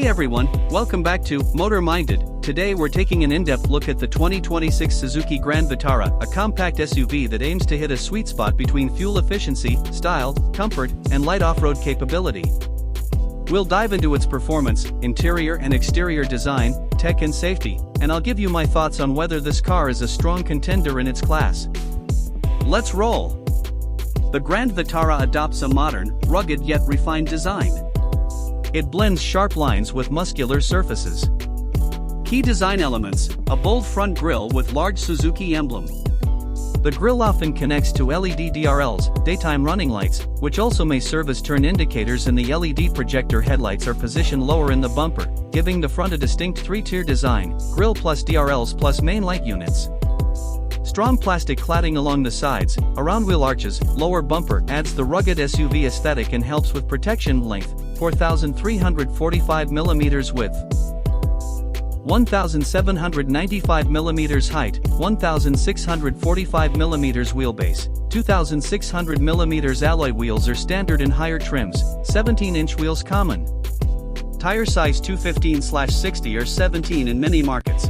Hey everyone, welcome back to Motor Minded. Today we're taking an in-depth look at the 2026 Suzuki Grand Vitara, a compact SUV that aims to hit a sweet spot between fuel efficiency, style, comfort, and light off-road capability. We'll dive into its performance, interior and exterior design, tech and safety, and I'll give you my thoughts on whether this car is a strong contender in its class. Let's roll! The Grand Vitara adopts a modern, rugged yet refined design. It blends sharp lines with muscular surfaces. Key design elements: a bold front grille with large Suzuki emblem. The grille often connects to LED DRLs, daytime running lights, which also may serve as turn indicators, and the LED projector headlights are positioned lower in the bumper, giving the front a distinct three-tier design: grille plus DRLs plus main light units. Strong plastic cladding along the sides, around wheel arches, lower bumper adds the rugged SUV aesthetic and helps with protection. Length: 4,345mm width, 1,795mm height, 1,645mm wheelbase, 2,600mm alloy wheels are standard in higher trims, 17-inch wheels common. Tire size 215/60 or 17 in many markets.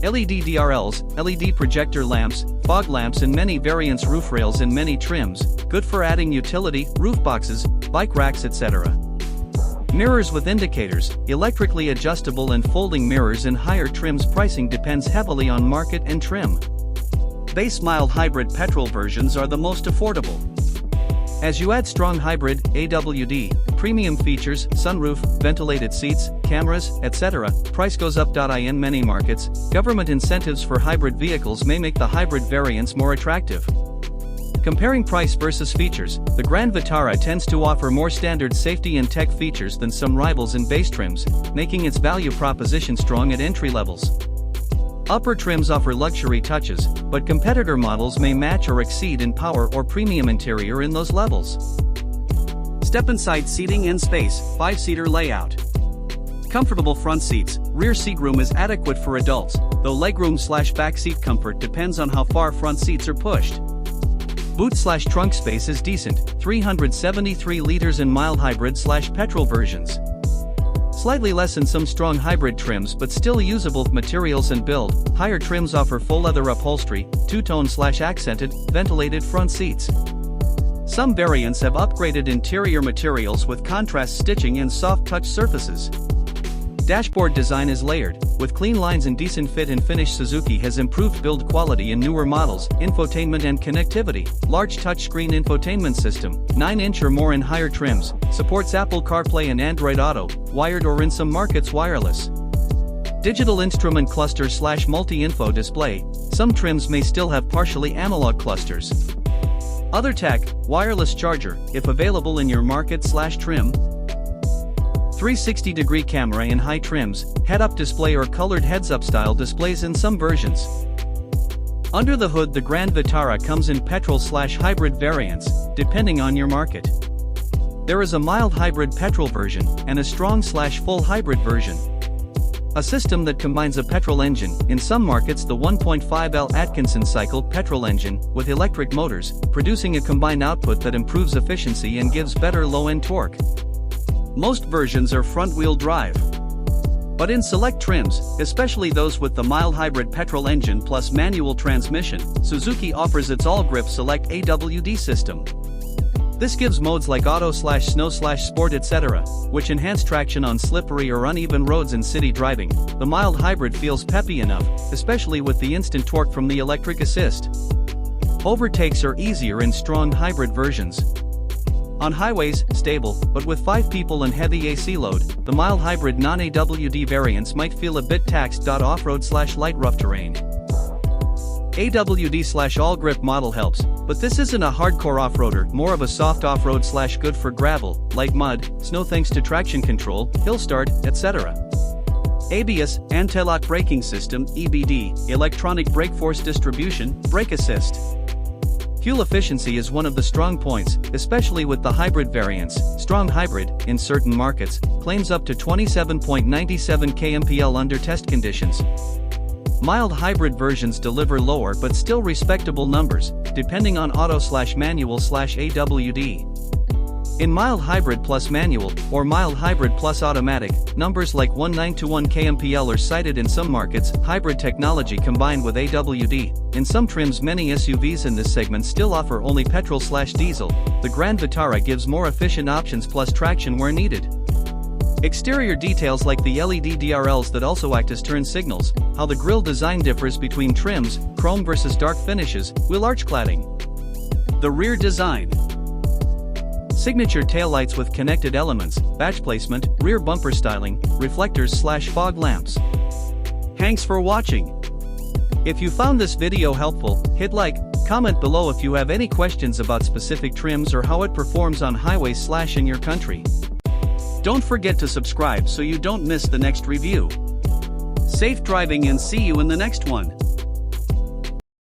LED DRLs, LED projector lamps, fog lamps in many variants, roof rails in many trims, good for adding utility, roof boxes, bike racks, etc. Mirrors with indicators, electrically adjustable and folding mirrors in higher trims. Pricing depends heavily on market and trim. Base mild hybrid petrol versions are the most affordable. As you add strong hybrid, AWD, premium features, sunroof, ventilated seats, cameras, etc., price goes up. In many markets, government incentives for hybrid vehicles may make the hybrid variants more attractive. Comparing price versus features, the Grand Vitara tends to offer more standard safety and tech features than some rivals in base trims, making its value proposition strong at entry levels. Upper trims offer luxury touches, but competitor models may match or exceed in power or premium interior in those levels. Step inside seating and space: 5-seater layout. Comfortable front seats, rear seatroom is adequate for adults, though legroom/back seat comfort depends on how far front seats are pushed. Boot/trunk space is decent, 373 liters in mild hybrid/petrol versions. Slightly less in some strong hybrid trims, but still usable. Materials and build: higher trims offer full leather upholstery, two-tone/accented, ventilated front seats. Some variants have upgraded interior materials with contrast stitching and soft touch surfaces. Dashboard design is layered, with clean lines and decent fit and finish. Suzuki has improved build quality in newer models. Infotainment and connectivity: large touchscreen infotainment system, 9-inch or more in higher trims, supports Apple CarPlay and Android Auto, wired or in some markets wireless. Digital instrument cluster/multi-info display: some trims may still have partially analog clusters. Other tech: wireless charger, if available in your market/trim. 360-degree camera in high trims, head-up display or colored heads-up style displays in some versions. Under the hood, the Grand Vitara comes in petrol/hybrid variants, depending on your market. There is a mild hybrid petrol version, and a strong/full hybrid version. A system that combines a petrol engine, in some markets the 1.5L Atkinson cycle petrol engine, with electric motors, producing a combined output that improves efficiency and gives better low-end torque. Most versions are front-wheel drive. But in select trims, especially those with the mild hybrid petrol engine plus manual transmission, Suzuki offers its all-grip select AWD system. This gives modes like auto/snow/sport, etc., which enhance traction on slippery or uneven roads in city driving. The mild hybrid feels peppy enough, especially with the instant torque from the electric assist. Overtakes are easier in strong hybrid versions. On highways, stable, but with 5 people and heavy AC load, the mild hybrid non-AWD variants might feel a bit taxed. Off-road/light rough terrain. AWD/all-grip model helps, but this isn't a hardcore off-roader, more of a soft off-road/good for gravel, light mud, snow thanks to traction control, hill start, etc. ABS, anti-lock braking system, EBD, electronic brake force distribution, brake assist. Fuel efficiency is one of the strong points, especially with the hybrid variants. Strong hybrid, in certain markets, claims up to 27.97 kmpl under test conditions. Mild hybrid versions deliver lower but still respectable numbers, depending on auto/manual/AWD. In mild hybrid plus manual, or mild hybrid plus automatic, numbers like 1921 kmpl are cited in some markets. Hybrid technology combined with AWD. In some trims, many SUVs in this segment still offer only petrol/diesel. The Grand Vitara gives more efficient options plus traction where needed. Exterior details like the LED DRLs that also act as turn signals, how the grille design differs between trims, chrome versus dark finishes, wheel arch cladding. The rear design. Signature taillights with connected elements, badge placement, rear bumper styling, reflectors/fog lamps. Thanks for watching. If you found this video helpful, hit like, comment below if you have any questions about specific trims or how it performs on highways/in your country. Don't forget to subscribe so you don't miss the next review. Safe driving and see you in the next one.